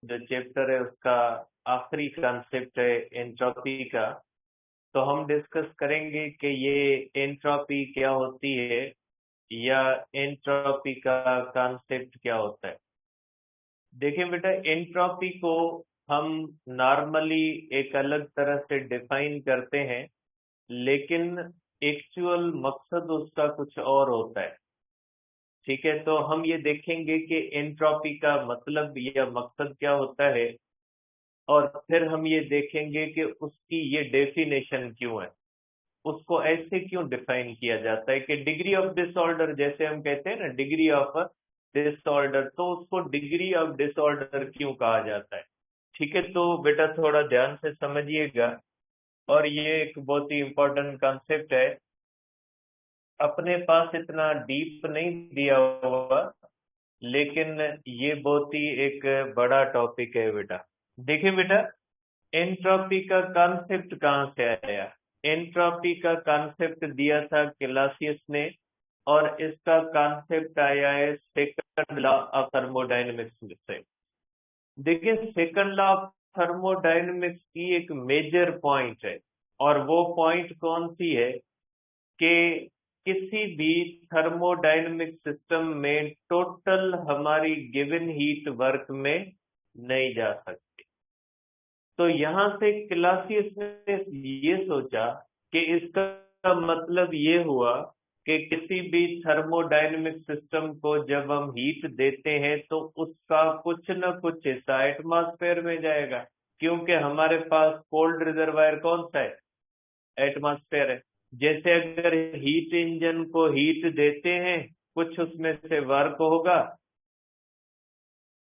जो चैप्टर है उसका आखिरी कॉन्सेप्ट है एंट्रोपी का। तो हम डिस्कस करेंगे कि ये एंट्रोपी क्या होती है या एंट्रोपी का कॉन्सेप्ट क्या होता है। देखिए बेटा, एंट्रोपी को हम नॉर्मली एक अलग तरह से डिफाइन करते हैं, लेकिन एक्चुअल मकसद उसका कुछ और होता है। ठीक है, तो हम ये देखेंगे कि एंट्रोपी का मतलब या मकसद क्या होता है, और फिर हम ये देखेंगे कि उसकी ये डेफिनेशन क्यों है, उसको ऐसे क्यों डिफाइन किया जाता है कि डिग्री ऑफ डिसऑर्डर, जैसे हम कहते हैं ना डिग्री ऑफ डिसऑर्डर, तो उसको डिग्री ऑफ डिसऑर्डर क्यों कहा जाता है। ठीक है, तो बेटा थोड़ा ध्यान से समझिएगा, और ये एक बहुत ही इंपॉर्टेंट कॉन्सेप्ट है। अपने पास इतना डीप नहीं दिया हुआ, लेकिन ये बहुत ही एक बड़ा टॉपिक है बेटा। देखिए बेटा, एंट्रोपी का कॉन्सेप्ट कहाँ से आया। एंट्रोपी का कॉन्सेप्ट दिया था क्लासियस ने, और इसका कॉन्सेप्ट आया है सेकंड लॉ ऑफ थर्मोडायनेमिक्स से। देखिए, सेकंड लॉ ऑफ थर्मोडायनेमिक्स की एक मेजर पॉइंट है, और वो पॉइंट कौन सी है कि किसी भी थर्मोडायनेमिक सिस्टम में टोटल हमारी गिवन हीट वर्क में नहीं जा सकती। तो यहां से क्लासियस ने ये सोचा कि इसका मतलब ये हुआ कि किसी भी थर्मोडायनेमिक सिस्टम को जब हम हीट देते हैं तो उसका कुछ न कुछ हिस्सा एटमॉस्फेयर में जाएगा, क्योंकि हमारे पास कोल्ड रिजर्वायर कौन सा है, एटमॉस्फेयर है। जैसे अगर हीट इंजन को हीट देते हैं, कुछ उसमें से वर्क होगा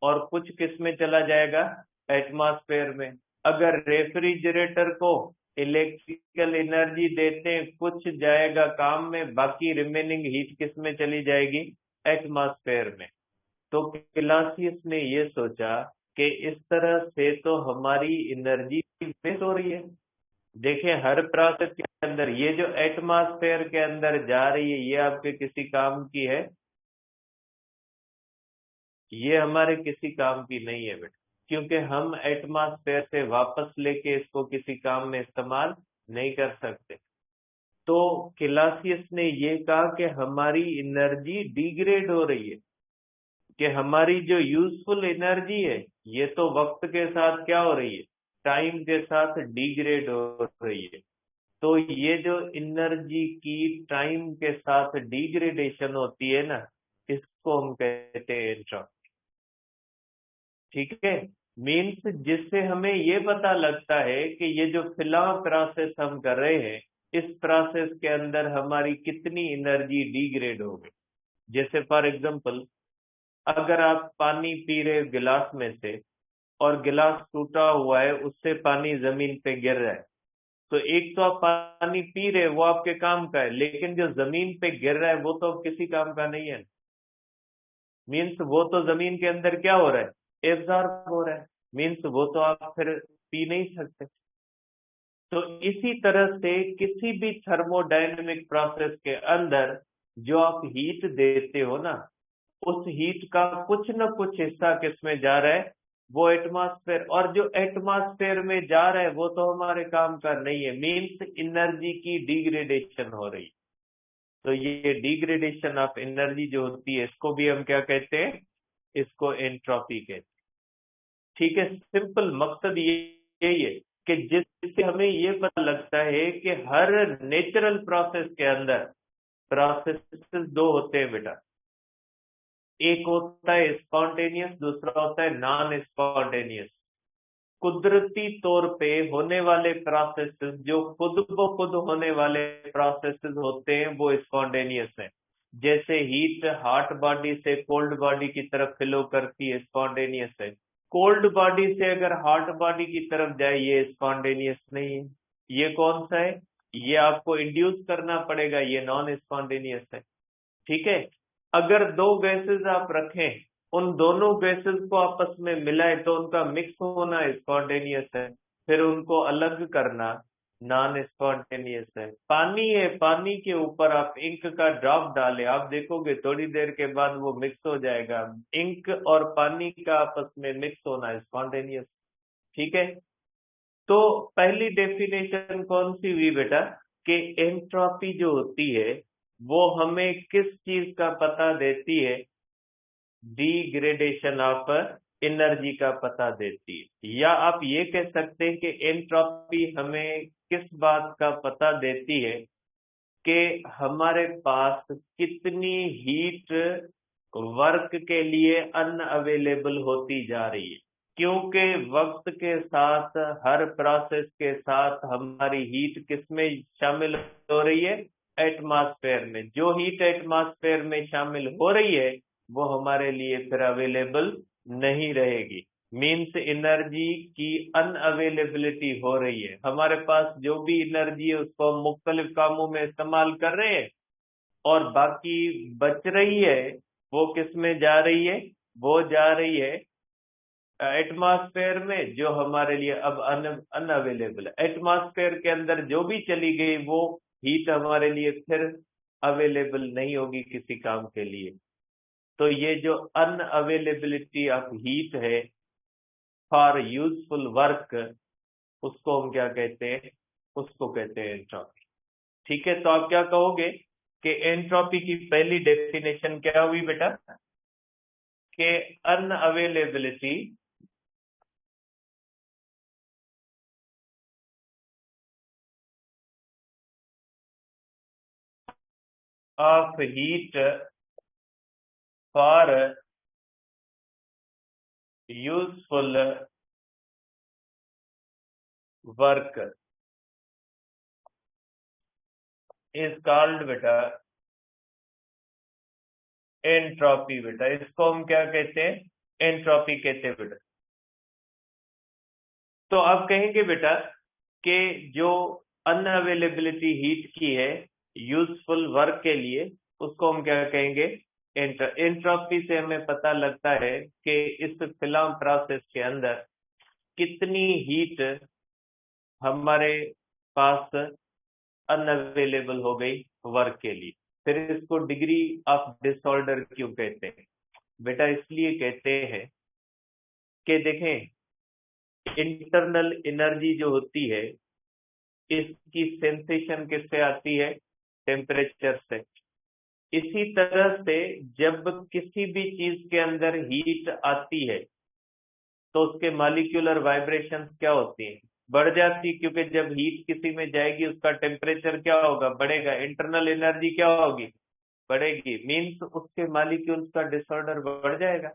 और कुछ किस में चला जाएगा, एटमॉस्फेयर में। अगर रेफ्रिजरेटर को इलेक्ट्रिकल एनर्जी देते हैं, कुछ जाएगा काम में, बाकी रिमेनिंग हीट किस में चली जाएगी, एटमॉस्फेयर में। तो क्लासियस ने ये सोचा कि इस तरह से तो हमारी एनर्जी वेस्ट हो रही है। देखिए, हर प्रोसेस के अंदर ये जो एटमॉस्फेयर के अंदर जा रही है, ये आपके किसी काम की है, ये हमारे किसी काम की नहीं है बेटा, क्योंकि हम एटमॉस्फेयर से वापस लेके इसको किसी काम में इस्तेमाल नहीं कर सकते। तो क्लासियस ने ये कहा कि हमारी एनर्जी डिग्रेड हो रही है, कि हमारी जो यूजफुल एनर्जी है ये तो वक्त के साथ क्या हो रही है, टाइम के साथ डिग्रेड हो रही है। तो ये जो एनर्जी की टाइम के साथ डिग्रेडेशन होती है ना, इसको हम कहते हैं एंट्रोपी। ठीक है, मीन्स जिससे हमें ये पता लगता है कि ये जो फिलहाल प्रोसेस हम कर रहे हैं, इस प्रोसेस के अंदर हमारी कितनी एनर्जी डिग्रेड हो गई। जैसे फॉर एग्जांपल, अगर आप पानी पी रहे हो गिलास में से, और गिलास टूटा हुआ है, उससे पानी जमीन पे गिर रहा है, तो एक तो आप पानी पी रहे हो, वो आपके काम का है, लेकिन जो जमीन पे गिर रहा है वो तो किसी काम का नहीं है। मीन्स वो तो जमीन के अंदर क्या हो रहा है, एब्जॉर्ब हो रहा है। मीन्स वो तो आप फिर पी नहीं सकते। तो इसी तरह से किसी भी थर्मोडायनेमिक प्रोसेस के अंदर जो आप हीट देते हो ना, उस हीट का कुछ न कुछ हिस्सा किसमें जा रहा है, वो एटमॉस्फेयर। और जो एटमॉस्फेयर में जा रहा है वो तो हमारे काम का नहीं है। मीन्स एनर्जी की डिग्रेडेशन हो रही। तो ये डिग्रेडेशन ऑफ एनर्जी जो होती है, इसको भी हम क्या कहते हैं, इसको एंट्रोपी कहते हैं। ठीक है, सिंपल मकसद ये यही है कि जिससे हमें ये पता लगता है कि हर नेचुरल प्रोसेस के अंदर प्रोसेस दो होते हैं बेटा। एक होता है स्पॉन्टेनियस, दूसरा होता है नॉन स्पॉन्टेनियस। कुदरती तौर पे होने वाले प्रोसेसेस, जो खुद ब खुद होने वाले प्रोसेसेस होते हैं, वो स्पॉन्टेनियस है। जैसे हीट हॉट बॉडी से कोल्ड बॉडी की तरफ फ्लो करती है, स्पॉन्टेनियस है। कोल्ड बॉडी से अगर हॉट बॉडी की तरफ जाए, ये स्पॉन्टेनियस नहीं है। ये कौन सा है, ये आपको इंड्यूस करना पड़ेगा, ये नॉन स्पॉन्टेनियस है। ठीक है, अगर दो गैसेस आप रखें, उन दोनों गैसेस को आपस में मिलाए तो उनका मिक्स होना स्पॉन्टेनियस है। फिर उनको अलग करना, नॉन स्पॉन्टेनियस है। पानी है, पानी के ऊपर आप इंक का ड्रॉप डालें, आप देखोगे थोड़ी देर के बाद वो मिक्स हो जाएगा। इंक और पानी का आपस में मिक्स होना स्पॉन्टेनियस। ठीक है, तो पहली डेफिनेशन कौन सी हुई बेटा कि एंट्रोपी जो होती है वो हमें किस चीज का पता देती है? डिग्रेडेशन ऑफ एनर्जी का पता देती है। या आप ये कह सकते हैं कि एंट्रोपी हमें किस बात का पता देती है कि हमारे पास कितनी हीट वर्क के लिए अनअवेलेबल होती जा रही है। क्योंकि वक्त के साथ, हर प्रोसेस के साथ हमारी हीट किसमें शामिल हो रही है? एटमॉस्फेयर में। जो हीट एटमॉस्फेयर में शामिल हो रही है वो हमारे लिए फिर अवेलेबल नहीं रहेगी। मीन्स एनर्जी की अनअवेलेबिलिटी हो रही है। हमारे पास जो भी एनर्जी है उसको हम मुख्तलिफ कामों में इस्तेमाल कर रहे हैं, और बाकी बच रही है वो किस में जा रही है? वो जा रही है एटमॉस्फेयर में, जो हमारे लिए अब अनअवेलेबल है। एटमॉस्फेयर के अंदर जो भी चली गई वो हीट हमारे लिए फिर अवेलेबल नहीं होगी किसी काम के लिए। तो ये जो अनअवेलेबिलिटी ऑफ हीट है फॉर यूजफुल वर्क, उसको हम क्या कहते हैं? उसको कहते हैं एंट्रोपी। ठीक है, तो आप क्या कहोगे कि एंट्रोपी की पहली डेफिनेशन क्या हुई बेटा? कि unavailability of heat for useful work is called बेटा एंट्रोपी। बेटा इसको हम क्या कहते हैं? एंट्रोपी कहते हैं बेटा। तो आप कहेंगे बेटा कि जो अनअवेलेबिलिटी हीट की है यूजफुल वर्क के लिए, उसको हम क्या कहेंगे? एंट्रोपी से हमें पता लगता है कि इस फिल्म प्रोसेस के अंदर कितनी हीट हमारे पास अनअवेलेबल हो गई वर्क के लिए। फिर इसको डिग्री ऑफ डिसऑर्डर क्यों कहते हैं? बेटा इसलिए कहते हैं कि देखें, इंटरनल एनर्जी जो होती है इसकी सेंसेशन किससे आती है? टेम्परेचर से। इसी तरह से जब किसी भी चीज के अंदर हीट आती है तो उसके मॉलिक्यूलर वाइब्रेशंस क्या होती हैं? बढ़ जाती, क्योंकि जब हीट किसी में जाएगी उसका टेम्परेचर क्या होगा? बढ़ेगा। इंटरनल एनर्जी क्या होगी? बढ़ेगी। मीन्स उसके मॉलिक्यूल्स का डिसऑर्डर बढ़ जाएगा।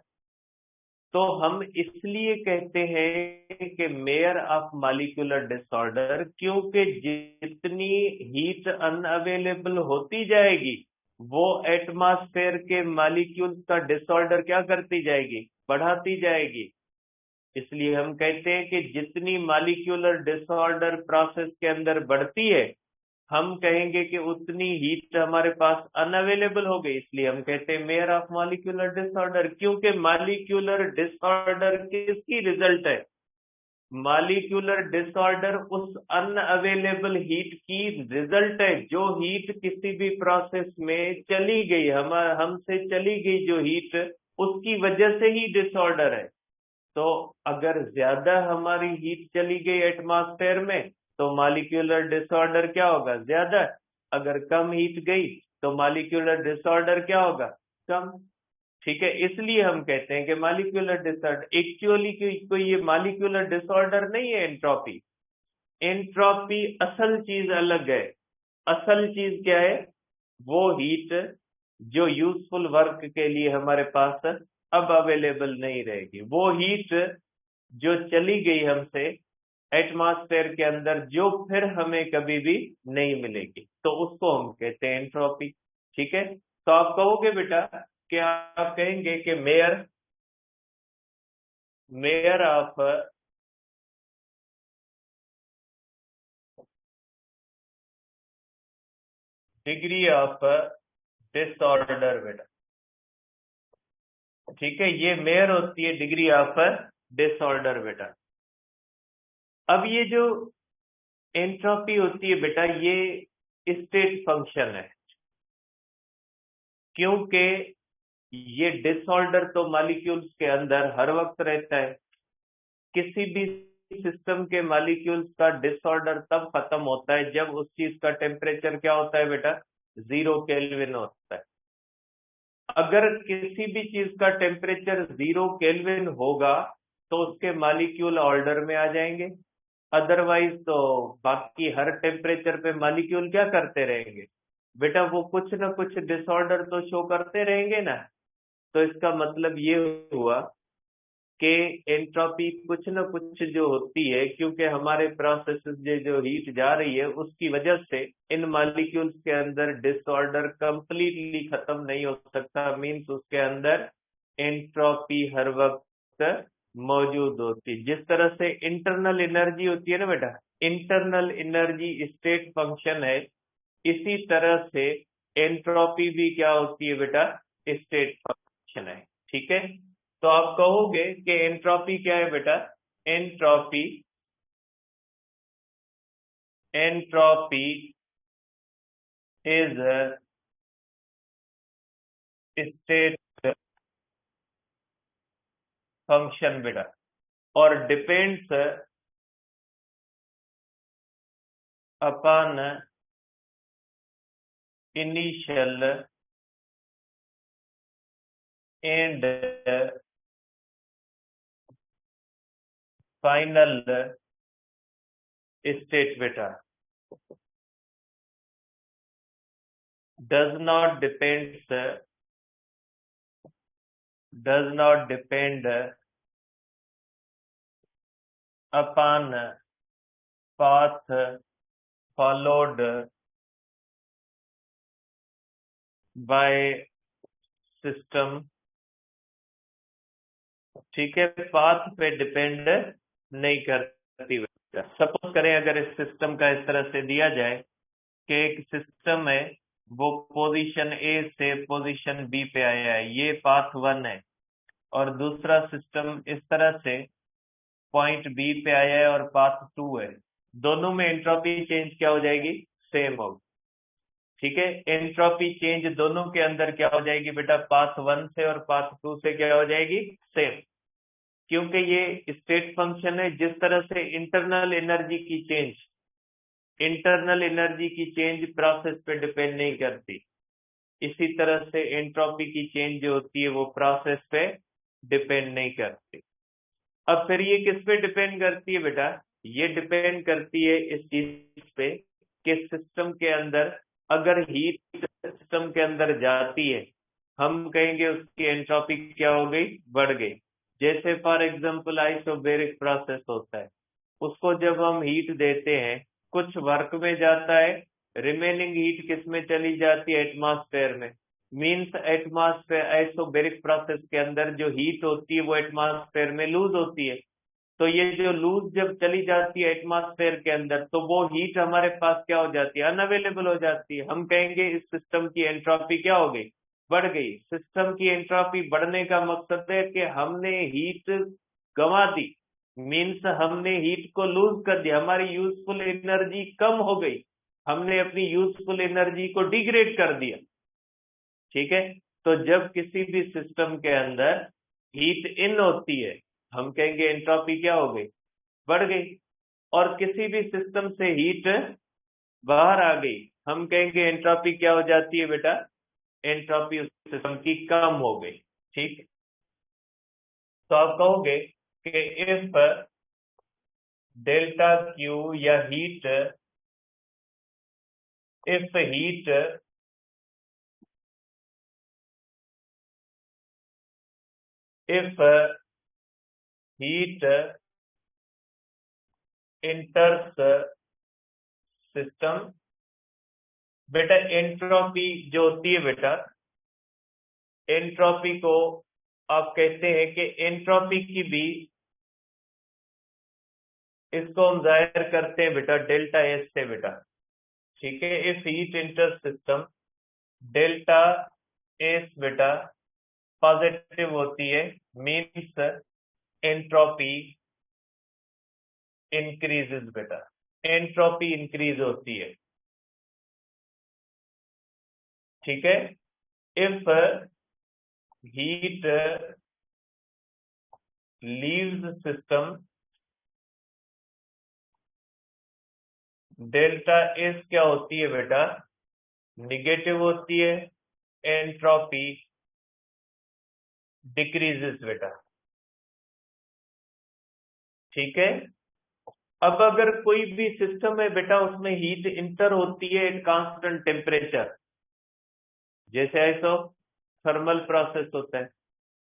तो हम इसलिए कहते हैं कि मेयर ऑफ मॉलिक्यूलर डिसऑर्डर, क्योंकि जितनी हीट अनअवेलेबल होती जाएगी वो एटमॉस्फेयर के मॉलिक्यूल्स का डिसऑर्डर क्या करती जाएगी? बढ़ाती जाएगी। इसलिए हम कहते हैं कि जितनी मॉलिक्यूलर डिसऑर्डर प्रोसेस के अंदर बढ़ती है, हम कहेंगे कि उतनी हीट हमारे पास अनअवेलेबल हो गई। इसलिए हम कहते हैं मेयर ऑफ मॉलिक्यूलर डिसऑर्डर, क्योंकि मॉलिक्यूलर डिसऑर्डर किसकी रिजल्ट है? मॉलिक्यूलर डिसऑर्डर उस अनअवेलेबल हीट की रिजल्ट है। जो हीट किसी भी प्रोसेस में चली गई, हमसे चली गई जो हीट, उसकी वजह से ही डिसऑर्डर है। तो अगर ज्यादा हमारी हीट चली गई एटमॉस्फेयर में तो मॉलिक्यूलर डिसऑर्डर क्या होगा? ज्यादा। अगर कम हीट गई तो मॉलिक्यूलर डिसऑर्डर क्या होगा? कम। ठीक है, इसलिए हम कहते हैं कि मॉलिक्यूलर डिसऑर्डर एक्चुअली कोई ये मॉलिक्यूलर डिसऑर्डर नहीं है एंट्रोपी। एंट्रोपी असल चीज अलग है। असल चीज क्या है? वो हीट जो यूजफुल वर्क के लिए हमारे पास अब अवेलेबल नहीं रहेगी। वो हीट जो चली गई हमसे एटमॉस्फेयर के अंदर, जो फिर हमें कभी भी नहीं मिलेगी, तो उसको हम कहते हैं एंट्रोपी। ठीक है, तो आप कहोगे बेटा कि आप कहेंगे कि mayor mayor of degree of disorder बेटा। ठीक है, ये मेयर होती है डिग्री ऑफ डिसऑर्डर बेटा। अब ये जो एंट्रोपी होती है बेटा ये स्टेट फंक्शन है, क्योंकि ये डिसऑर्डर तो मॉलिक्यूल्स के अंदर हर वक्त रहता है। किसी भी सिस्टम के मॉलिक्यूल्स का डिसऑर्डर तब खत्म होता है जब उस चीज का टेम्परेचर क्या होता है बेटा, 0 केल्विन होता है। अगर किसी भी चीज का टेम्परेचर 0 केल्विन होगा तो उसके मॉलिक्यूल ऑर्डर में आ जाएंगे, अदरवाइज तो बाकी हर टेम्परेचर पे मॉलिक्यूल क्या करते रहेंगे बेटा, वो कुछ ना कुछ डिसऑर्डर तो शो करते रहेंगे ना। तो इसका मतलब ये हुआ कि एंट्रोपी कुछ न कुछ जो होती है, क्योंकि हमारे प्रोसेस से जो हीट जा रही है उसकी वजह से इन मॉलिक्यूल्स के अंदर डिसऑर्डर कंप्लीटली खत्म नहीं हो सकता, मींस उसके अंदर एंट्रोपी हर वक्त मौजूद होती है। जिस तरह से इंटरनल एनर्जी होती है ना बेटा, इंटरनल एनर्जी स्टेट फंक्शन है, इसी तरह से एंट्रोपी भी क्या होती है बेटा, स्टेट फंक्शन है। ठीक है, तो आप कहोगे कि एंट्रोपी क्या है बेटा, entropy entropy is state function बेटा, और depends upon initial and final state बेटा, does not depend upon path followed by system। ठीक है, पाथ पे डिपेंड नहीं करती। सपोज करें अगर इस सिस्टम का इस तरह से दिया जाए कि एक सिस्टम है, वो पोजीशन ए से पोजीशन बी पे आया है, ये पाथ 1 है, और दूसरा सिस्टम इस तरह से पॉइंट बी पे आया है और पाथ 2 है। दोनों में एंट्रोपी चेंज क्या हो जाएगी, सेम होगी। ठीक है, एंट्रोपी चेंज दोनों के अंदर क्या हो जाएगी बेटा, पाथ 1 से और पाथ 2 से क्या हो जाएगी, सेम। क्योंकि ये स्टेट फंक्शन है, जिस तरह से इंटरनल एनर्जी की चेंज प्रोसेस पे डिपेंड नहीं करती, इसी तरह से एंट्रोपी की चेंज जो होती है वो प्रोसेस पे डिपेंड नहीं करती। अब फिर ये किस पे डिपेंड करती है बेटा, ये डिपेंड करती है इस चीज पे कि सिस्टम के अंदर अगर हीट सिस्टम के अंदर जाती है, हम कहेंगे उसकी एंट्रोपी क्या हो गई, बढ़ गई। जैसे फॉर एग्जांपल आइसोबैरिक प्रोसेस होता है, उसको जब हम हीट देते हैं कुछ वर्क में जाता है, रिमेनिंग हीट किस में चली जाती है, एटमॉस्फेयर में। मीन्स एटमॉस्फेयर आइसोबैरिक प्रोसेस के अंदर जो हीट होती है वो एटमॉस्फेयर में लूज होती है। तो ये जो लूज जब चली जाती है एटमॉस्फेयर के अंदर, तो वो हीट हमारे पास क्या हो जाती है, अनअवेलेबल हो जाती है। हम कहेंगे इस सिस्टम की एंट्रोपी क्या हो गई, बढ़ गई। सिस्टम की एंट्रोपी बढ़ने का मकसद है कि हमने हीट गंवा दी, मीन्स हमने हीट को लूज कर दिया, हमारी यूजफुल एनर्जी कम हो गई, हमने अपनी यूजफुल एनर्जी को डिग्रेड कर दिया। ठीक है, तो जब किसी भी सिस्टम के अंदर हीट इन होती है, हम कहेंगे एंट्रोपी क्या हो गई, बढ़ गई। और किसी भी सिस्टम से हीट बाहर आ गई, हम कहेंगे एंट्रोपी क्या हो जाती है बेटा, एंट्रोपी उस सिस्टम की कम हो गई। ठीक, तो आप कहोगे कि इफ डेल्टा क्यू या heat, if heat if heat enters system, बेटा एंट्रोपी जो होती है बेटा, एंट्रोपी को आप कहते हैं कि एंट्रोपी की भी, इसको हम जाहिर करते हैं बेटा डेल्टा एस से बेटा। ठीक है, if heat enter system, delta S बेटा पॉजिटिव होती है, मीन्स एंट्रोपी इंक्रीजेस बेटा। एंट्रोपी इंक्रीज होती है। ठीक है, if heat leaves system, delta S क्या होती है बेटा, निगेटिव होती है, एंट्रोपी डिक्रीजेस बेटा। ठीक है, अब अगर कोई भी सिस्टम है बेटा, उसमें हीट इंटर होती है एट कांस्टेंट टेम्परेचर, जैसे ऐसो थर्मल प्रोसेस होता है।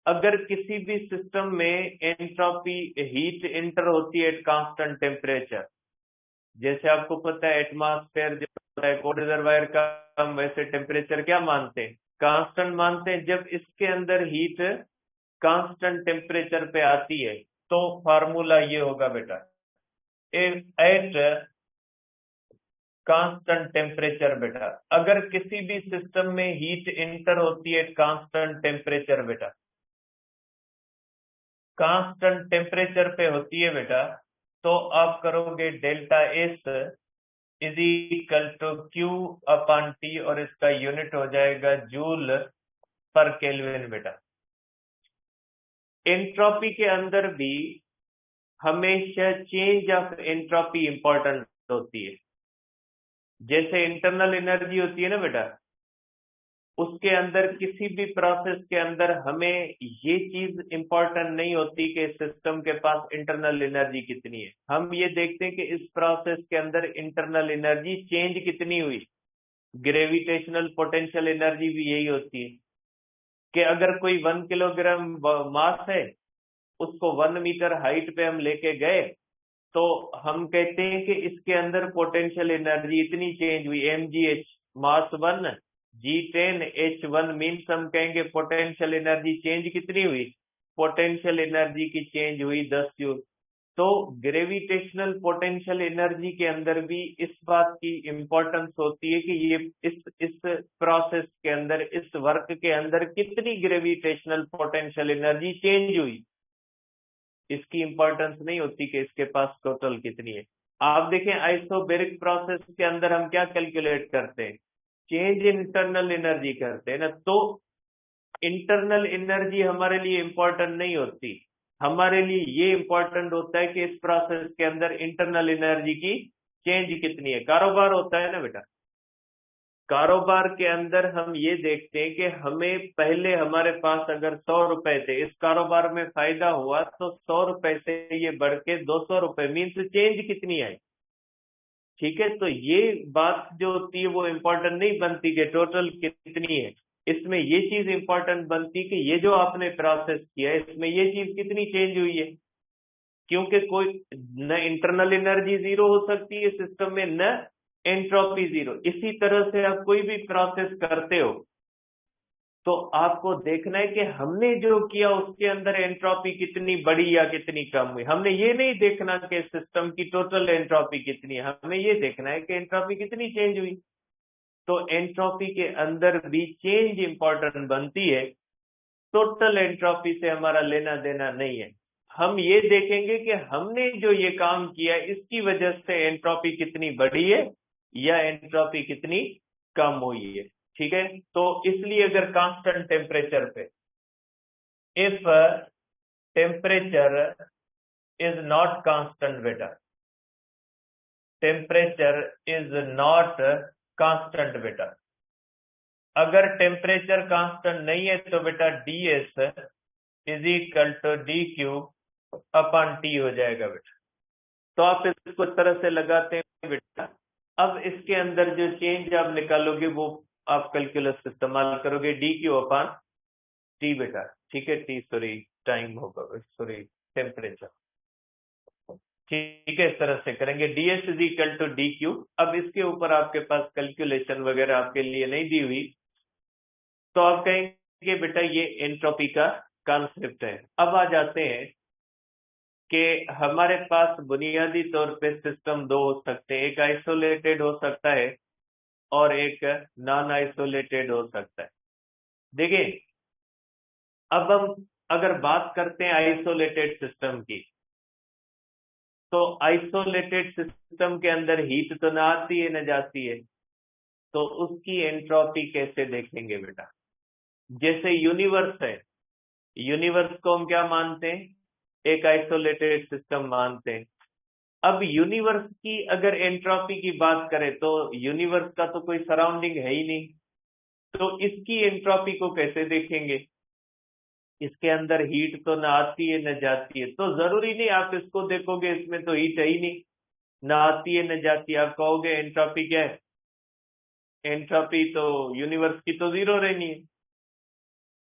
अगर किसी भी सिस्टम में एंट्रोपी हीट इंटर होती है एट कांस्टेंट टेम्परेचर, जैसे आपको पता है एटमॉस्फेयर जो होता है कोल्ड रिजर्वायर का, हम वैसे टेम्परेचर क्या मानते हैं, कांस्टेंट मानते हैं। जब इसके अंदर हीट कांस्टेंट टेम्परेचर पे आती है तो फार्मूला ये होगा बेटा, एट कांस्टेंट टेम्परेचर बेटा। अगर किसी भी सिस्टम में हीट इंटर होती है कांस्टेंट टेम्परेचर बेटा, कांस्टेंट टेम्परेचर पे होती है बेटा, तो आप करोगे delta S is equal to Q upon T, और इसका यूनिट हो जाएगा जूल पर केल्विन बेटा। एंट्रोपी के अंदर भी हमेशा चेंज ऑफ एंट्रोपी इंपॉर्टेंट होती है। जैसे इंटरनल एनर्जी होती है ना बेटा, उसके अंदर किसी भी प्रोसेस के अंदर हमें ये चीज इंपॉर्टेंट नहीं होती कि सिस्टम के पास इंटरनल एनर्जी कितनी है। हम ये देखते हैं कि इस प्रोसेस के अंदर इंटरनल एनर्जी चेंज कितनी हुई। ग्रेविटेशनल पोटेंशियल एनर्जी भी यही होती है कि अगर कोई 1 किलोग्राम मास है, उसको 1 मीटर हाइट पे हम लेके गए, तो हम कहते हैं कि इसके अंदर पोटेंशियल एनर्जी इतनी चेंज हुई, mgh, मास 1, G10, H1 मीन्स हम कहेंगे पोटेंशियल एनर्जी चेंज कितनी हुई, पोटेंशियल एनर्जी की चेंज हुई 10 जूल। तो ग्रेविटेशनल पोटेंशियल एनर्जी के अंदर भी इस बात की इंपॉर्टेंस होती है कि ये इस प्रोसेस के अंदर, इस वर्क के अंदर कितनी ग्रेविटेशनल पोटेंशियल एनर्जी चेंज हुई। इसकी इंपॉर्टेंस नहीं होती कि इसके पास टोटल कितनी है। आप देखें आइसोबैरिक प्रोसेस के अंदर हम क्या कैलकुलेट करते हैं, चेंज इन इंटरनल एनर्जी करते हैं ना। तो इंटरनल एनर्जी हमारे लिए इंपॉर्टेंट नहीं होती, हमारे लिए ये इंपॉर्टेंट होता है कि इस प्रोसेस के अंदर इंटरनल एनर्जी की चेंज कितनी है। कारोबार होता है ना बेटा, कारोबार के अंदर हम ये देखते हैं कि हमें पहले हमारे पास अगर 100 रुपए थे, इस कारोबार में फायदा हुआ तो 100 रुपए से ये बढ़ के 200 रुपए, मीन्स चेंज कितनी आई। ठीक है, तो ये बात जो होती है वो इंपॉर्टेंट नहीं बनती कि टोटल कितनी है, इसमें ये चीज इंपॉर्टेंट बनती कि ये जो आपने प्रोसेस किया है इसमें ये चीज कितनी चेंज हुई है। क्योंकि कोई न इंटरनल एनर्जी जीरो हो सकती है सिस्टम में, न एंट्रोपी जीरो। इसी तरह से आप कोई भी प्रोसेस करते हो तो आपको देखना है कि हमने जो किया उसके अंदर एंट्रोपी कितनी बढ़ी या कितनी कम हुई। हमने ये नहीं देखना कि सिस्टम की टोटल एंट्रोपी कितनी है, हमें ये देखना है कि एंट्रोपी कितनी चेंज हुई। तो एंट्रोपी के अंदर भी चेंज इंपॉर्टेंट बनती है, टोटल एंट्रोपी से हमारा लेना देना नहीं है। हम ये देखेंगे कि हमने जो ये काम किया इसकी वजह से एंट्रोपी कितनी बढ़ी है या एंट्रोपी कितनी कम हुई है। ठीक है, तो इसलिए अगर कांस्टेंट टेम्परेचर पे, if temperature is not constant बेटा, टेम्परेचर इज नॉट कांस्टेंट बेटा, अगर टेम्परेचर कांस्टेंट नहीं है तो बेटा ds is equal to d Q upon T हो जाएगा बेटा। तो आप इसको इस तरह से लगाते हैं बेटा। अब इसके अंदर जो चेंज आप निकालोगे वो आप कैलकुलस इस्तेमाल करोगे, डी क्यू अपॉन टी बेटा। ठीक है, टी सॉरी टाइम होगा, सॉरी टेम्परेचर। ठीक है, इस तरह से करेंगे, ds is equal to d Q. अब इसके ऊपर आपके पास कैलकुलेशन वगैरह आपके लिए नहीं दी हुई, तो आप कहेंगे बेटा ये एंट्रोपी का कॉन्सेप्ट है। अब आ जाते हैं कि हमारे पास बुनियादी तौर पे सिस्टम दो हो सकते हैं, एक आइसोलेटेड हो सकता है और एक नॉन आइसोलेटेड हो सकता है। देखिए, अब हम अगर बात करते हैं आइसोलेटेड सिस्टम की, तो आइसोलेटेड सिस्टम के अंदर हीट तो ना आती है ना जाती है, तो उसकी एंट्रोपी कैसे देखेंगे बेटा? जैसे यूनिवर्स है, यूनिवर्स को हम क्या मानते हैं? एक आइसोलेटेड सिस्टम मानते हैं। अब यूनिवर्स की अगर एंट्रोपी की बात करें तो यूनिवर्स का तो कोई सराउंडिंग है ही नहीं, तो इसकी एंट्रोपी को कैसे देखेंगे? इसके अंदर हीट तो ना आती है न जाती है, तो जरूरी नहीं आप इसको देखोगे इसमें तो हीट है ही नहीं, ना आती है न जाती है, आप कहोगे एंट्रोपी क्या है? एंट्रोपी तो यूनिवर्स की तो जीरो रहनी है,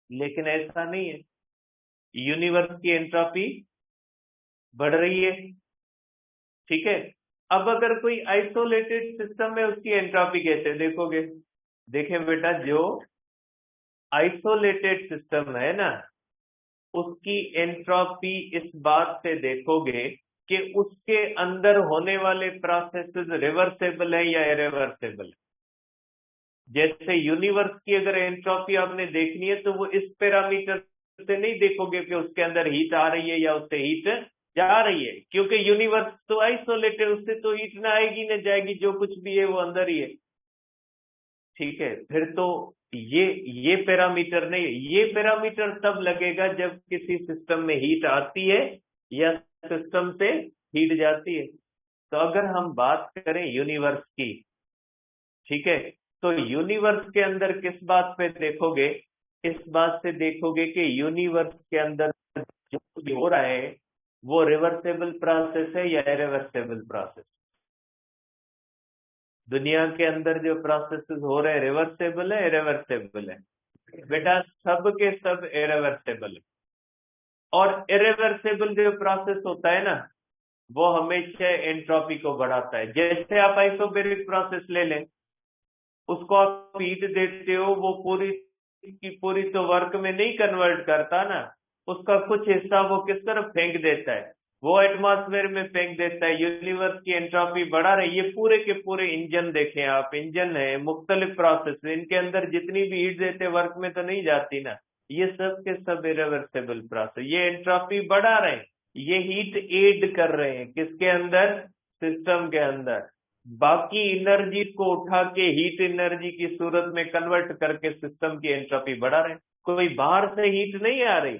लेकिन ऐसा नहीं है। यूनिवर्स की एंट्रोपी बढ़ रही है, ठीक है। अब अगर कोई आइसोलेटेड सिस्टम है उसकी एंट्रोपी कैसे देखोगे? देखें बेटा, जो आइसोलेटेड सिस्टम है ना, उसकी एंट्रोपी इस बात से देखोगे कि उसके अंदर होने वाले प्रोसेसेस रिवर्सेबल है या इरिवर्सेबल है। जैसे यूनिवर्स की अगर एंट्रोपी आपने देखनी है तो वो इस पैरामीटर से नहीं देखोगे कि उसके अंदर हीट आ रही है या उससे हीट जा रही है, क्योंकि यूनिवर्स तो आइसोलेटेड, उससे तो हीट ना आएगी ना जाएगी, जो कुछ भी है वो अंदर ही है, ठीक है। फिर तो ये पैरामीटर नहीं, ये पैरामीटर तब लगेगा जब किसी सिस्टम में हीट आती है या सिस्टम से हीट जाती है। तो अगर हम बात करें यूनिवर्स की, ठीक है, तो यूनिवर्स के अंदर किस बात पे देखोगे? इस बात से देखोगे कि यूनिवर्स के अंदर जो भी हो रहा है वो रिवर्सेबल प्रोसेस है या इरिवर्सेबल प्रोसेस। दुनिया के अंदर जो प्रोसेसेस हो रहे हैं रिवर्सेबल है इरिवर्सेबल है? बेटा सब के सब इरिवर्सेबल है। और इरिवर्सेबल जो प्रोसेस होता है ना, वो हमेशा एंट्रोपी को बढ़ाता है। जैसे आप आइसोबैरिक प्रोसेस ले लें, उसको आप हीट देते हो, वो पूरी की पूरी तो वर्क में नहीं कन्वर्ट करता ना, उसका कुछ हिस्सा वो किस तरफ फेंक देता है? वो एटमॉस्फेयर में फेंक देता है। यूनिवर्स की एंट्रोपी बढ़ा रही, ये पूरे के पूरे इंजन देखें आप, इंजन है, मुख्तलिफ प्रोसेस, इनके अंदर जितनी भी हीट देते वर्क में तो नहीं जाती ना, ये सब के सब इरिवर्सेबल प्रोसेस, ये एंट्रोपी बढ़ा रहे हैं, ये हीट एड कर रहे हैं किसके अंदर? सिस्टम के अंदर। बाकी एनर्जी को उठा के हीट एनर्जी की सूरत में कन्वर्ट करके सिस्टम की एंट्रोपी बढ़ा रहे हैं। कोई बाहर से हीट नहीं आ रही,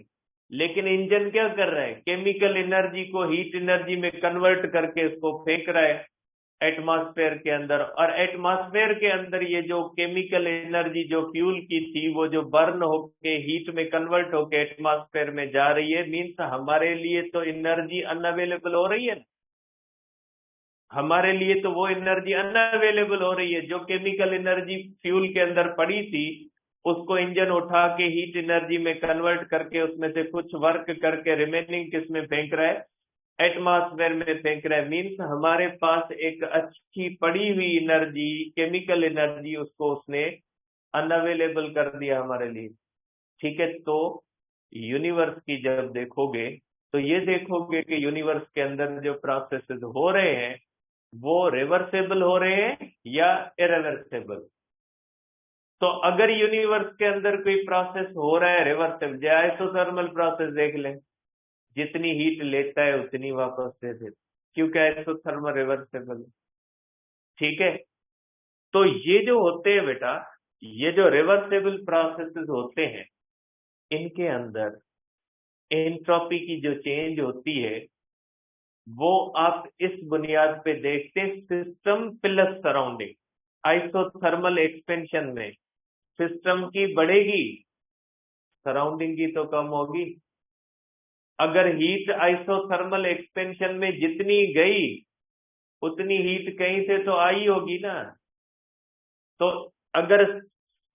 लेकिन इंजन क्या कर रहा है? केमिकल एनर्जी को हीट एनर्जी में कन्वर्ट करके इसको फेंक रहा है एटमॉस्फेयर के अंदर। और एटमॉस्फेयर के अंदर ये जो केमिकल एनर्जी जो फ्यूल की थी, वो जो बर्न होके हीट में कन्वर्ट होके एटमॉस्फेयर में जा रही है, मीन्स हमारे लिए तो एनर्जी अनअवेलेबल हो रही है। हमारे लिए तो वो एनर्जी अनअवेलेबल हो रही है जो केमिकल एनर्जी फ्यूल के अंदर पड़ी थी, उसको इंजन उठा के हीट एनर्जी में कन्वर्ट करके उसमें से कुछ वर्क करके रिमेनिंग किस में फेंक रहा है? एटमॉस्फेयर में फेंक रहा है। मीन्स हमारे पास एक अच्छी पड़ी हुई एनर्जी, केमिकल एनर्जी, उसको उसने अनअवेलेबल कर दिया हमारे लिए, ठीक है। तो यूनिवर्स की जब देखोगे तो ये देखोगे कि यूनिवर्स के अंदर जो प्रोसेसेस हो रहे हैं वो रिवर्सेबल हो रहे हैं या इरिवर्सेबल। तो अगर यूनिवर्स के अंदर कोई प्रोसेस हो रहा है रिवर्सेबल, जैसे आइसोथर्मल प्रोसेस देख लें, जितनी हीट लेता है उतनी वापस दे देता, क्योंकि आइसोथर्मल रिवर्सेबल, ठीक है। तो ये जो होते हैं बेटा, ये जो रिवर्सेबल प्रोसेसेस होते हैं, इनके अंदर एंट्रोपी की जो चेंज होती है वो आप इस बुनियाद पे देखते हैं, system plus surrounding. Isothermal expansion में सिस्टम की बढ़ेगी, सराउंडिंग की तो कम होगी। अगर हीट आइसोथर्मल एक्सपेंशन में जितनी गई उतनी हीट कहीं से तो आई होगी ना। तो अगर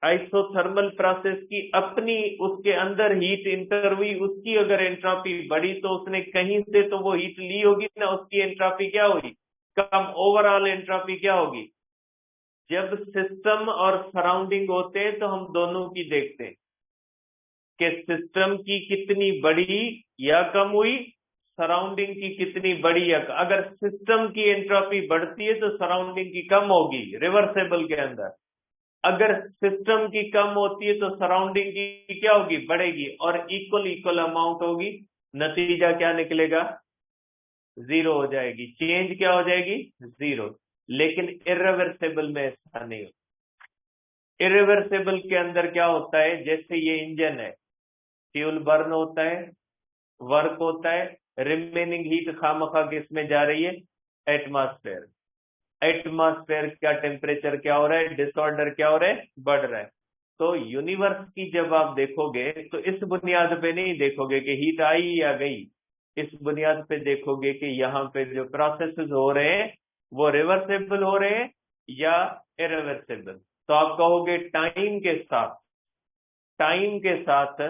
आइसोथर्मल प्रोसेस की अपनी उसके अंदर हीट इंटर हुई, उसकी अगर एंट्रोपी बढ़ी तो उसने कहीं से तो वो हीट ली होगी ना, उसकी एंट्रोपी क्या होगी? कम। ओवरऑल एंट्रोपी क्या होगी? जब सिस्टम और सराउंडिंग होते हैं तो हम दोनों की देखते हैं कि सिस्टम की कितनी बढ़ी या कम हुई, सराउंडिंग की कितनी बढ़ी या कम। अगर सिस्टम की एंट्रोपी बढ़ती है तो सराउंडिंग की कम होगी रिवर्सेबल के अंदर। अगर सिस्टम की कम होती है तो सराउंडिंग की क्या होगी? बढ़ेगी, और इक्वल इक्वल अमाउंट होगी। नतीजा क्या निकलेगा? जीरो हो जाएगी, चेंज क्या हो जाएगी, जीरो। लेकिन इर्रिवर्सिबल में ऐसा नहीं होता। इर्रिवर्सिबल के अंदर क्या होता है, जैसे ये इंजन है, फ्यूल बर्न होता है, वर्क होता है, रिमेनिंग हीट खामखा किसमें जा रही है, एटमॉस्फेयर। एटमॉस्फेयर का टेम्परेचर क्या हो रहा है, डिसऑर्डर क्या हो रहा है, बढ़ रहा है। तो यूनिवर्स की जब आप देखोगे तो इस बुनियाद पे नहीं देखोगे कि हीट आई या गई, इस बुनियाद पे देखोगे कि यहाँ पे जो प्रोसेसेस हो रहे हैं वो रिवर्सेबल हो रहे हैं या इरिवर्सेबल। तो आप कहोगे टाइम के साथ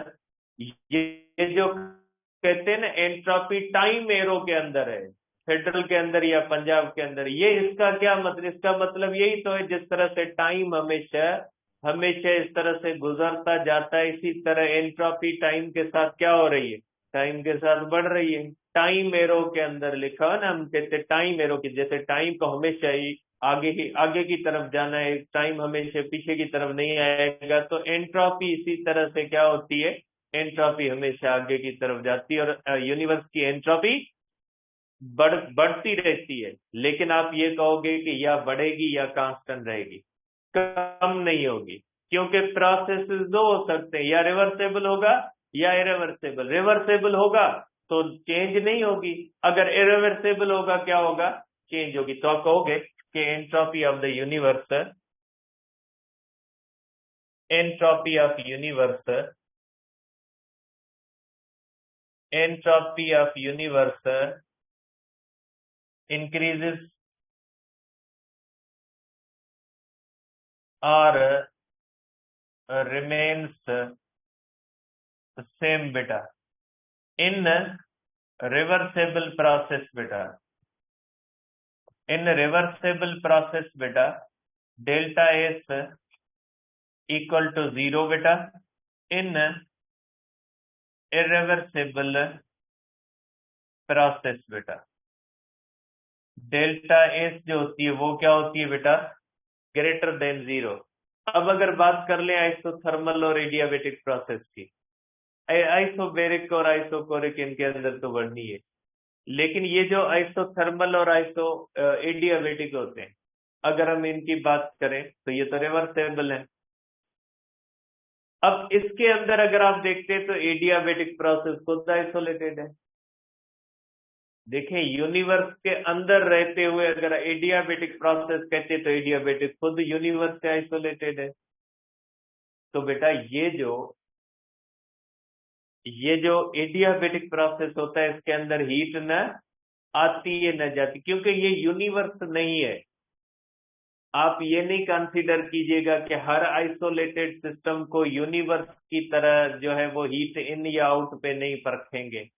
ये जो कहते हैं ना एंट्रोपी टाइम एरो के अंदर है, फेडरल के अंदर या पंजाब के अंदर, ये इसका क्या मतलब, इसका मतलब यही तो है, जिस तरह से टाइम हमेशा हमेशा इस तरह से गुजरता जाता है, इसी तरह एंट्रोपी टाइम के साथ क्या हो रही है, टाइम के साथ बढ़ रही है। टाइम एरो के अंदर लिखा है ना, हम कहते हैं टाइम एरो की, जैसे टाइम को हमेशा ही आगे की तरफ जाना है, टाइम हमेशा पीछे की तरफ नहीं आएगा, तो एंट्रोपी इसी तरह से क्या होती है, एंट्रोपी हमेशा आगे की तरफ जाती है। और यूनिवर्स की एंट्रोपी बढ़ती रहती है, लेकिन आप ये कहोगे कि या बढ़ेगी या कांस्टेंट रहेगी, कम नहीं होगी, क्योंकि प्रोसेसेस दो हो सकते हैं, या रिवर्सेबल होगा या इरिवर्सेबल। रिवर्सेबल होगा तो चेंज नहीं होगी, अगर इरिवर्सेबल होगा क्या होगा, चेंज होगी। तो आप कहोगे कि entropy of universe increases or remains same beta in reversible process beta, in reversible process beta delta s equal to 0 beta, in irreversible process beta delta S जो होती है वो क्या होती है बेटा, ग्रेटर देन जीरो। अब अगर बात कर ले आइसोथर्मल और एडियाबेटिक प्रोसेस की, आइसोबेरिक और आइसोकोरिक इनके अंदर तो बढ़नी है, लेकिन ये जो आइसोथर्मल और एडियाबेटिक होते हैं, अगर हम इनकी बात करें तो ये तो रिवर्सेबल है। अब इसके अंदर अगर आप देखते हैं तो एडियाबेटिक प्रोसेस खुद आइसोलेटेड है। देखें, यूनिवर्स के अंदर रहते हुए अगर एडियाबेटिक प्रोसेस कहते तो एडियाबेटिक खुद यूनिवर्स से आइसोलेटेड है। तो बेटा ये जो एडियाबेटिक प्रोसेस होता है इसके अंदर हीट न आती है न जाती, क्योंकि ये यूनिवर्स नहीं है। आप ये नहीं कंसीडर कीजिएगा कि हर आइसोलेटेड सिस्टम को यूनिवर्स की तरह जो है वो हीट इन या आउट पे नहीं परखेंगे।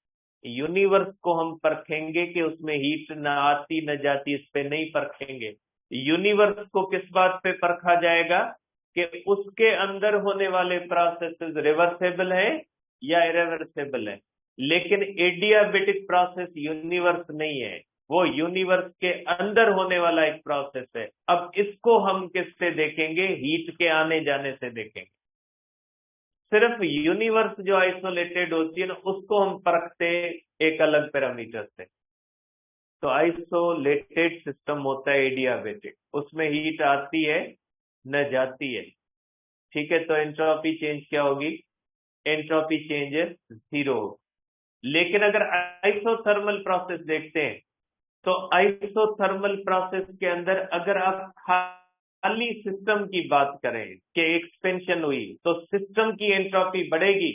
यूनिवर्स को हम परखेंगे कि उसमें हीट न आती न जाती, इस पे नहीं परखेंगे। यूनिवर्स को किस बात पे परखा जाएगा कि उसके अंदर होने वाले प्रोसेसेस रिवर्सेबल है या इरिवर्सेबल है। लेकिन एडियाबेटिक प्रोसेस यूनिवर्स नहीं है, वो यूनिवर्स के अंदर होने वाला एक प्रोसेस है। अब इसको हम किससे देखेंगे, हीट के आने जाने से देखेंगे। सिर्फ यूनिवर्स जो आइसोलेटेड होती है ना उसको हम परखते एक अलग पैरामीटर से। तो आइसोलेटेड सिस्टम होता है एडियाबेटिक, उसमें हीट आती है न जाती है, ठीक है। तो एंट्रोपी चेंज क्या होगी, एंट्रोपी चेंज जीरो। लेकिन अगर आइसोथर्मल प्रोसेस देखते हैं तो आइसोथर्मल प्रोसेस के अंदर अगर आप खाली सिस्टम की बात करें कि एक्सपेंशन हुई तो सिस्टम की एंट्रोपी बढ़ेगी,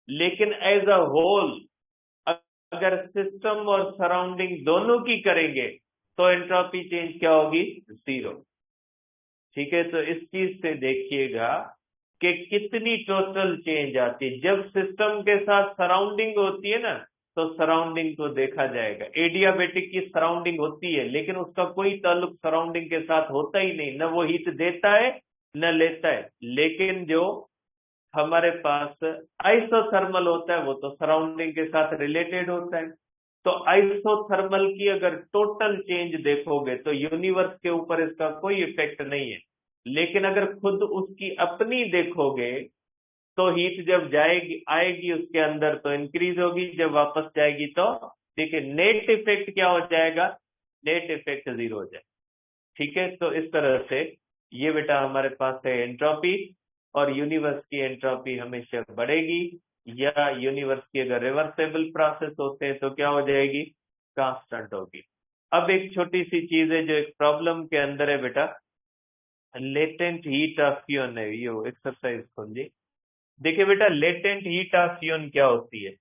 लेकिन एज अ होल अगर सिस्टम और सराउंडिंग दोनों की करेंगे तो एंट्रोपी चेंज क्या होगी, जीरो। ठीक है, तो इस चीज से देखिएगा कि कितनी टोटल चेंज आती है। जब सिस्टम के साथ सराउंडिंग होती है ना तो सराउंडिंग को देखा जाएगा। एडियाबेटिक की सराउंडिंग होती है लेकिन उसका कोई ताल्लुक सराउंडिंग के साथ होता ही नहीं, न वो हीट देता है न लेता है। लेकिन जो हमारे पास आइसोथर्मल होता है वो तो सराउंडिंग के साथ रिलेटेड होता है। तो आइसोथर्मल की अगर टोटल चेंज देखोगे तो यूनिवर्स के ऊपर इसका कोई इफेक्ट नहीं है, लेकिन अगर खुद उसकी अपनी देखोगे तो हीट जब जाएगी आएगी उसके अंदर तो इंक्रीज होगी, जब वापस जाएगी तो देखिए नेट इफेक्ट क्या हो जाएगा, नेट इफेक्ट 0 हो जाएगा। ठीक है, तो इस तरह से ये बेटा हमारे पास है एंट्रोपी, और यूनिवर्स की एंट्रोपी हमेशा बढ़ेगी, या यूनिवर्स की अगर रिवर्सेबल प्रोसेस होते हैं तो क्या हो जाएगी, कांस्टेंट होगी। अब एक छोटी सी चीज है जो एक प्रॉब्लम के अंदर है बेटा, लेटेंट हीट ऑफ फ्यून है, ये एक्सरसाइज खोलिए। देखिए बेटा लेटेंट हीट ऑफ फ्यून क्या होती है।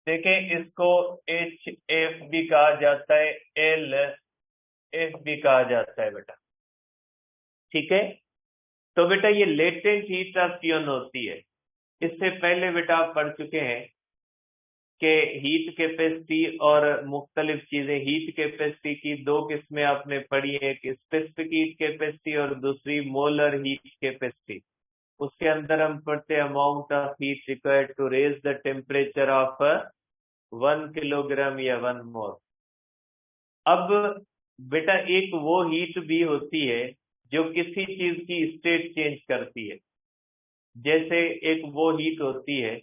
देखें इसको एच एफ भी कहा जाता है, एल एफ भी कहा जाता है बेटा। ठीक है, तो बेटा ये लेटेंट हीट ऑफ फ्यून होती है। इससे पहले बेटा आप पढ़ चुके हैं कि हीट कैपेसिटी और मुख्तलिफ चीजें, हीट कैपेसिटी की दो किस्में आपने पढ़ी है, एक स्पेसिफिक हीट कैपेसिटी और दूसरी मोलर हीट कैपेसिटी। उसके अंदर हम पढ़ते हैं amount of heat required to raise the temperature of 1 kilogram या 1 मोल। अब बेटा एक वो हीट भी होती है जो किसी चीज की स्टेट चेंज करती है। जैसे एक वो हीट होती है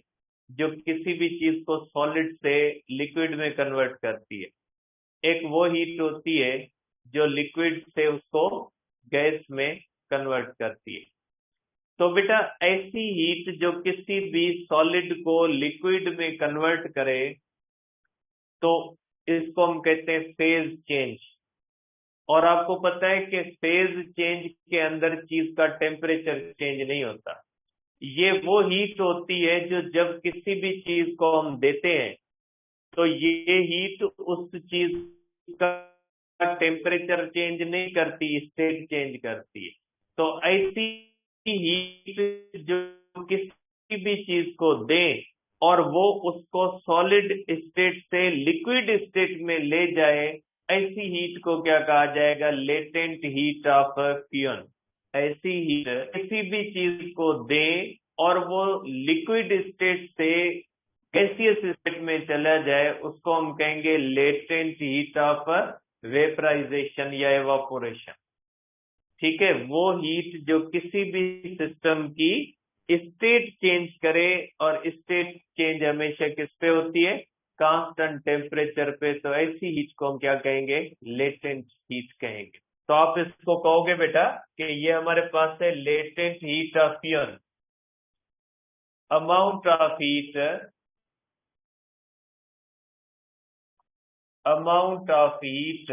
जो किसी भी चीज को सॉलिड से लिक्विड में कन्वर्ट करती है। एक वो हीट होती है जो लिक्विड से उसको गैस में कन्वर्ट करती है। तो बेटा ऐसी हीट जो किसी भी सॉलिड को लिक्विड में कन्वर्ट करे, तो इसको हम कहते हैं फेज चेंज। और आपको पता है कि फेज चेंज के अंदर चीज का टेम्परेचर चेंज नहीं होता। ये वो हीट होती है जो जब किसी भी चीज को हम देते हैं तो ये हीट उस चीज का टेम्परेचर चेंज नहीं करती, स्टेट चेंज करती है। तो ऐसी हीट जो किसी भी चीज को दें और वो उसको सॉलिड स्टेट से लिक्विड स्टेट में ले जाए, ऐसी हीट को क्या कहा जाएगा, लेटेंट हीट ऑफ फ्यून। ऐसी हीट किसी भी चीज को दें और वो लिक्विड स्टेट से गैसियस स्टेट में चला जाए, उसको हम कहेंगे लेटेंट हीट ऑफ वेपराइजेशन या एवापोरेशन। ठीक है, वो हीट जो किसी भी सिस्टम की स्टेट चेंज करे, और स्टेट चेंज हमेशा किस पे होती है, कांस्टेंट टेम्परेचर पे। तो ऐसी हीट को हम क्या कहेंगे, लेटेंट हीट कहेंगे। तो आप इसको कहोगे बेटा कि ये हमारे पास है latent heat of fusion, amount of heat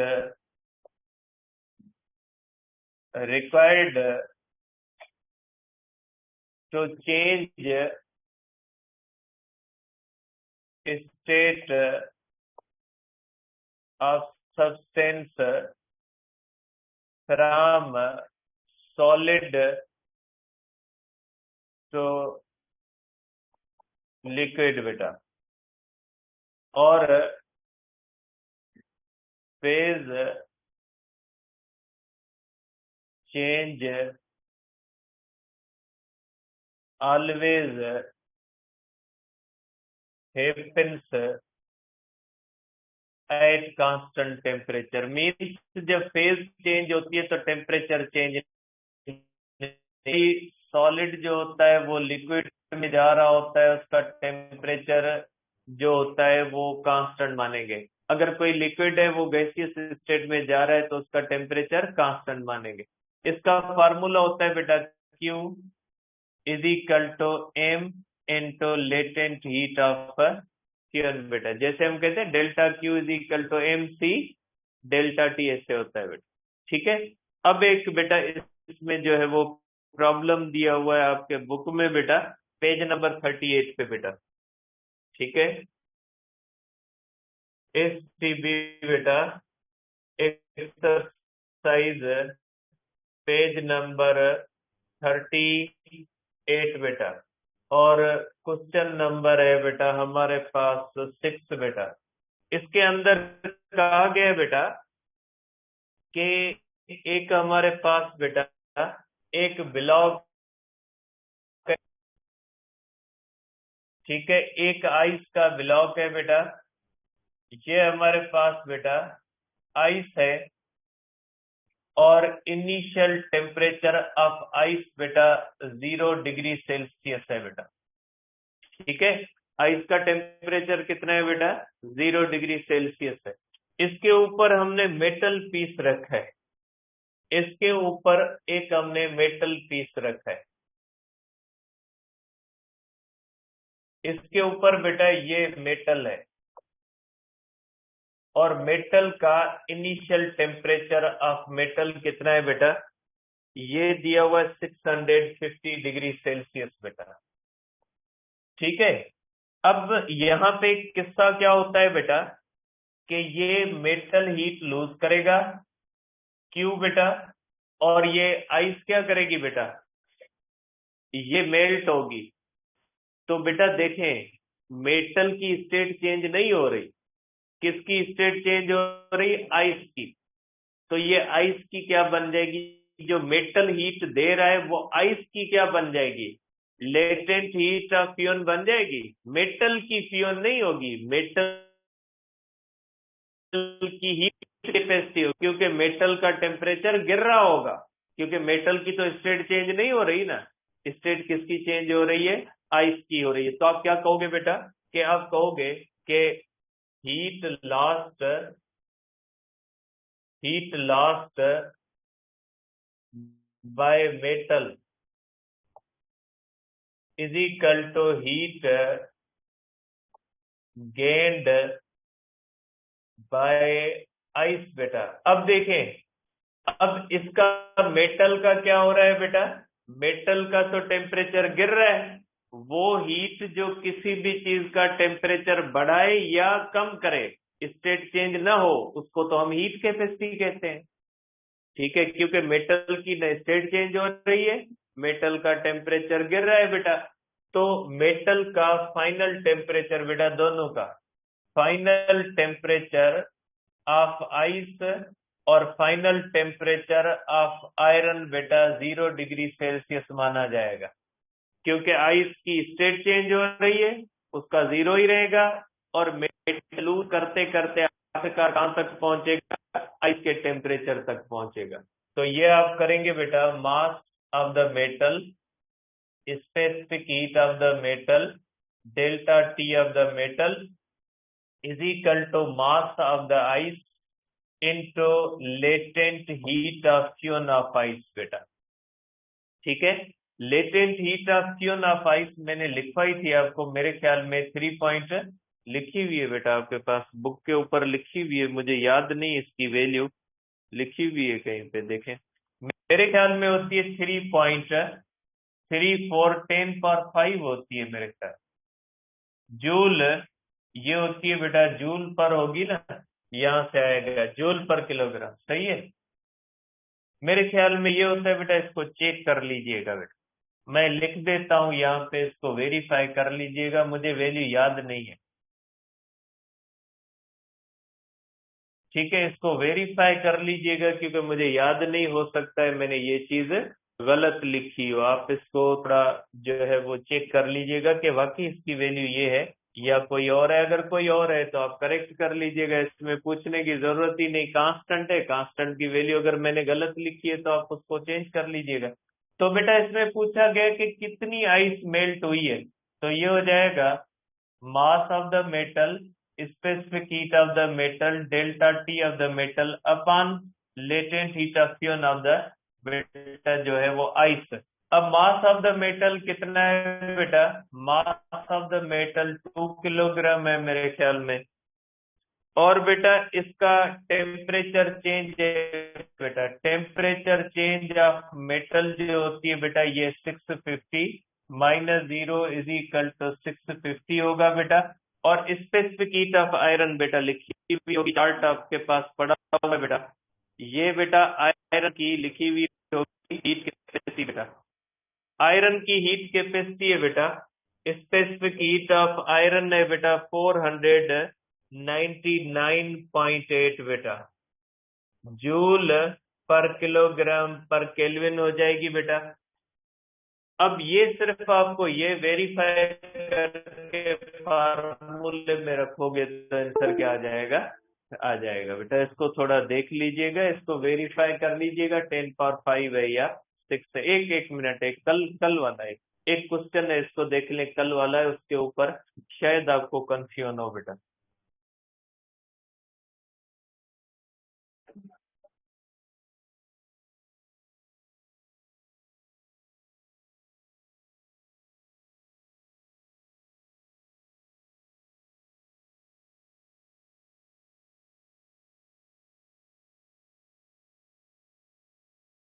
required to change state of substance from solid to liquid बेटा। और phase change always happens at constant temperature. Means जब फेज चेंज होती है तो टेम्परेचर चेंज नहीं, सॉलिड जो होता है वो लिक्विड में जा रहा होता है, उसका टेम्परेचर जो होता है वो कांस्टेंट मानेंगे। अगर कोई लिक्विड है वो गैसियस स्टेट में जा रहा है तो उसका टेम्परेचर कांस्टेंट मानेंगे। इसका फार्मूला होता है बेटा Q is equal to M into latent heat of fusion बेटा। जैसे हम कहते हैं delta Q is equal to MC delta T, ऐसे होता है बेटा। ठीक है, अब एक बेटा इसमें जो है वो प्रॉब्लम दिया हुआ है आपके बुक में बेटा, पेज नंबर 38 पे बेटा। ठीक है, STB बेटा एक्सरसाइज पेज नंबर 38 बेटा, और क्वेश्चन नंबर है बेटा हमारे पास 6 बेटा। इसके अंदर कहा गया है बेटा कि एक हमारे पास बेटा एक ब्लॉक, ठीक है, एक आइस का ब्लॉक है बेटा, ये हमारे पास बेटा आइस है और इनिशियल टेम्परेचर ऑफ आइस बेटा 0 डिग्री सेल्सियस है बेटा। ठीक है, आइस का टेम्परेचर कितना है बेटा? 0 डिग्री सेल्सियस है। इसके ऊपर हमने मेटल पीस रखा है, इसके ऊपर एक हमने मेटल पीस रखा है, इसके ऊपर बेटा ये मेटल है और मेटल का इनिशियल टेम्परेचर ऑफ मेटल कितना है बेटा? ये दिया हुआ 650 डिग्री सेल्सियस बेटा। ठीक है, अब यहाँ पे किस्सा क्या होता है बेटा कि ये मेटल हीट लूज करेगा, क्यों बेटा? और ये आइस क्या करेगी बेटा? ये मेल्ट होगी। तो बेटा देखें, मेटल की स्टेट चेंज नहीं हो रही, किसकी स्टेट चेंज हो रही? आइस की। तो ये आइस की क्या बन जाएगी? जो मेटल हीट दे रहा है वो आइस की क्या बन जाएगी? लेटेंट हीट ऑफ फ्यून बन जाएगी। मेटल की फ्यून नहीं होगी, मेटल की हीट कैपेसिटी हो, क्योंकि मेटल का टेम्परेचर गिर रहा होगा, क्योंकि मेटल की तो स्टेट चेंज नहीं हो रही ना, स्टेट किसकी चेंज हो रही है? आइस की हो रही है। तो आप क्या कहोगे बेटा? कि आप कहोगे कि heat lost, heat lost by metal is equal to heat gained by ice बेटा। अब देखें, अब इसका मेटल का क्या हो रहा है बेटा? मेटल का तो टेम्परेचर गिर रहा है, वो हीट जो किसी भी चीज का टेम्परेचर बढ़ाए या कम करे, स्टेट चेंज ना हो, उसको तो हम हीट कैपेसिटी कहते हैं। ठीक है, क्योंकि मेटल की स्टेट चेंज हो रही है, मेटल का टेम्परेचर गिर रहा है बेटा। तो मेटल का फाइनल टेम्परेचर बेटा, दोनों का फाइनल टेम्परेचर ऑफ आइस और फाइनल टेम्परेचर ऑफ आयरन बेटा 0 डिग्री सेल्सियस माना जाएगा, क्योंकि आइस की स्टेट चेंज हो रही है, उसका 0 ही रहेगा, और मेटल लूज करते करते आखिरकार कहां तक पहुंचेगा? आइस के टेम्परेचर तक पहुंचेगा। तो ये आप करेंगे बेटा, mass of the metal, specific heat of the metal, delta T of the metal is equal to mass of the ice into latent heat of fusion of ice बेटा। ठीक है, latent heat of fusion of ice मैंने लिखवाई थी आपको, मेरे ख्याल में 3 पॉइंट लिखी हुई है बेटा, आपके पास बुक के ऊपर लिखी हुई है, मुझे याद नहीं इसकी वैल्यू, लिखी हुई है कहीं पे, देखें। मेरे ख्याल में होती है 3.34 10 होती है मेरे ख्याल। जूल, ये होती है बेटा जूल पर होगी ना, यहां से आएगा जूल पर किलोग्राम, सही है। मेरे ख्याल में ये होता है बेटा, इसको चेक कर लीजिएगा बेटा, मैं लिख देता हूं यहाँ पे, इसको वेरीफाई कर लीजिएगा, मुझे वैल्यू याद नहीं है। ठीक है, इसको वेरीफाई कर लीजिएगा, क्योंकि मुझे याद नहीं, हो सकता है मैंने ये चीज गलत लिखी हो। आप इसको थोड़ा जो है वो चेक कर लीजिएगा कि वाकई इसकी वैल्यू ये है या कोई और है। अगर कोई और है तो आप करेक्ट कर लीजिएगा, इसमें पूछने की जरूरत ही नहीं। कांस्टेंट है, कांस्टेंट की वैल्यू अगर मैंने गलत लिखी है तो आप उसको चेंज कर लीजिएगा। तो बेटा इसमें पूछा गया कि कितनी आइस मेल्ट हुई है, तो ये हो जाएगा mass of the metal, specific heat of the metal, delta T of the metal upon latent heat of fusion of the बेटा जो है वो आइस। अब मास ऑफ द मेटल कितना है बेटा? Mass of the metal 2 kilogram है मेरे ख्याल में। और बेटा इसका टेम्परेचर चेंज है बेटा, टेम्परेचर चेंज ऑफ मेटल जो होती है बेटा, ये 650 -0 इज इक्वल टू 650 होगा बेटा। और स्पेसिफिक हीट ऑफ आयरन बेटा लिखी हुई होगी, चार्ट आपके पास पड़ा हुआ है बेटा, ये बेटा आयरन की लिखी हुई होगी हीट कैपेसिटी बेटा। आयरन की हीट कैपेसिटी है बेटा, स्पेसिफिक हीट ऑफ आयरन है बेटा 499.8 बेटा, जूल पर किलोग्राम पर केल्विन हो जाएगी बेटा। अब ये सिर्फ आपको ये वेरीफाई करके फार्मूले में रखोगे तो आंसर क्या आ जाएगा बेटा। इसको थोड़ा देख लीजिएगा, इसको वेरीफाई कर लीजिएगा। 10 पावर 5 है या 6 है। एक मिनट, एक कल वाला एक क्वेश्चन है, इसको देख लें, कल वाला है, उसके ऊपर शायद आपको कंफ्यूजन हो बेटा।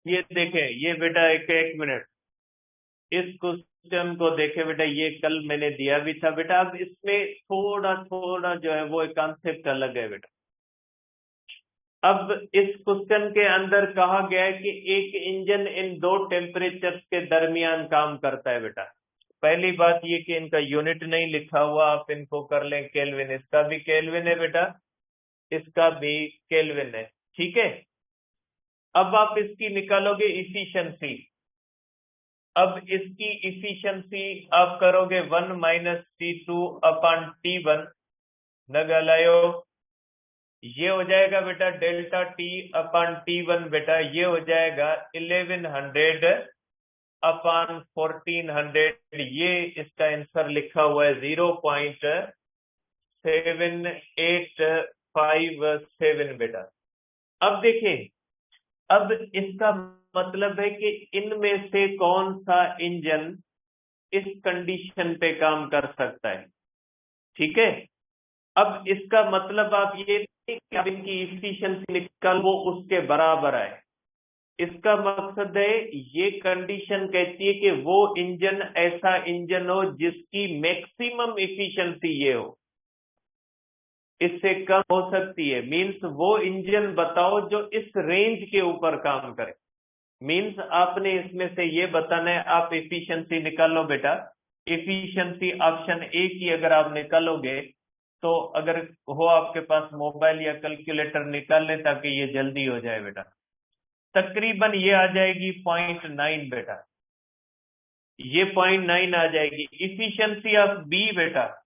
ये देखें, ये बेटा एक मिनट, इस क्वेश्चन को देखे बेटा, ये कल मैंने दिया भी था बेटा। अब इसमें थोड़ा थोड़ा जो है वो कॉन्सेप्ट अलग है बेटा। अब इस क्वेश्चन के अंदर कहा गया है कि एक इंजन इन दो टेम्परेचर्स के दरमियान काम करता है बेटा। पहली बात ये कि इनका यूनिट नहीं लिखा हुआ, आप इनको कर लें केल्विन। इसका भी केल्विन है बेटा, इसका भी केल्विन है, ठीक है। अब आप इसकी निकालोगे इफिशियंसी। अब इसकी इफिशियंसी आप करोगे 1 माइनस T2/T1 लगायो। ये हो जाएगा बेटा ΔT/T1 बेटा, ये हो जाएगा 1100/1400। ये इसका आंसर लिखा हुआ है 0.7857 बेटा। अब देखें, अब इसका मतलब है कि इनमें से कौन सा इंजन इस कंडीशन पे काम कर सकता है, ठीक है। अब इसका मतलब आप ये नहीं कि आप इनकी इफिशियंसी निकाल वो उसके बराबर आए। इसका मकसद है, ये कंडीशन कहती है कि वो इंजन ऐसा इंजन हो जिसकी मैक्सिमम इफिशियंसी ये हो, इससे कम हो सकती है। मींस वो इंजन बताओ जो इस रेंज के ऊपर काम करे। मींस आपने इसमें से ये बताना है, आप इफिशियंसी निकालो बेटा। इफिशियंसी ऑप्शन ए की अगर आप निकालोगे तो अगर हो आपके पास मोबाइल या कैलकुलेटर निकाल लें ताकि ये जल्दी हो जाए बेटा। तकरीबन ये आ जाएगी 0.9 बेटा, ये 0.9 आ जाएगी। इफिशियंसी ऑफ बी बेटा,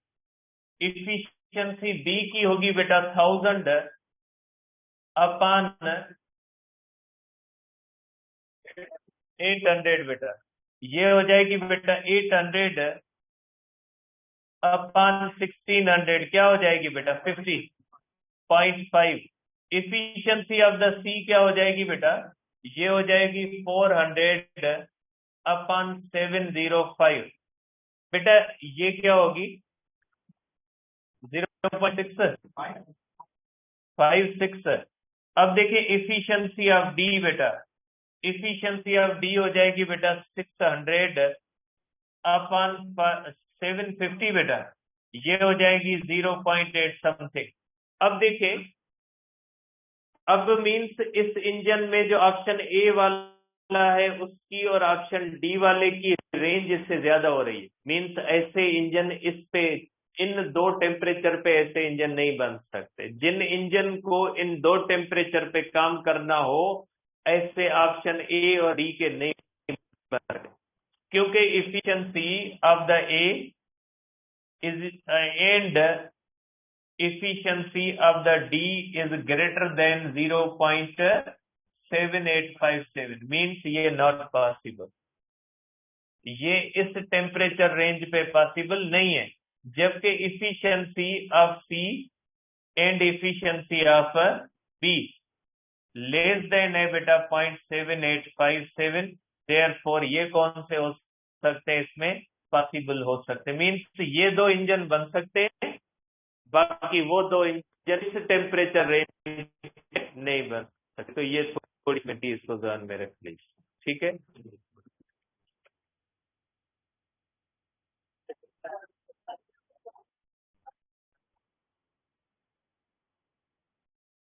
इफिशियंसी बी की होगी बेटा 1000/800 बेटा। ये हो जाएगी बेटा 800/1600, क्या हो जाएगी बेटा 50.5। इफिशियंसी ऑफ द सी क्या हो जाएगी बेटा, ये हो जाएगी 400/705 बेटा। ये क्या होगी 0.656। अब देखिए इफिशियंसी ऑफ डी बेटा, इफिशियंसी ऑफ डी हो जाएगी बेटा 600/750 बेटा, ये हो जाएगी 0.8 समथिंग। अब देखिए, अब मींस इस इंजन में जो ऑप्शन ए वाला है उसकी और ऑप्शन डी वाले की रेंज इससे ज्यादा हो रही है। मींस ऐसे इंजन इस पे, इन दो टेम्परेचर पे ऐसे इंजन नहीं बन सकते। जिन इंजन को इन दो टेम्परेचर पे काम करना हो, ऐसे ऑप्शन ए और डी के नहीं बन सकते, क्योंकि efficiency of the A is and efficiency of the D is greater than 0.7857 means ये not possible, ये इस टेम्परेचर रेंज पे पॉसिबल नहीं है। जबकि efficiency of C and efficiency of B less than है बेटा 0.7857। देयरफॉर ये कौन से हो सकते हैं, इसमें पॉसिबल हो सकते हैं। मीन्स ये दो इंजन बन सकते हैं, बाकी वो दो इंजन इस टेम्परेचर रेंज नहीं बन सकते। तो ये थोड़ी मिट्टी इसको ध्यान में रख लीजिए, ठीक है।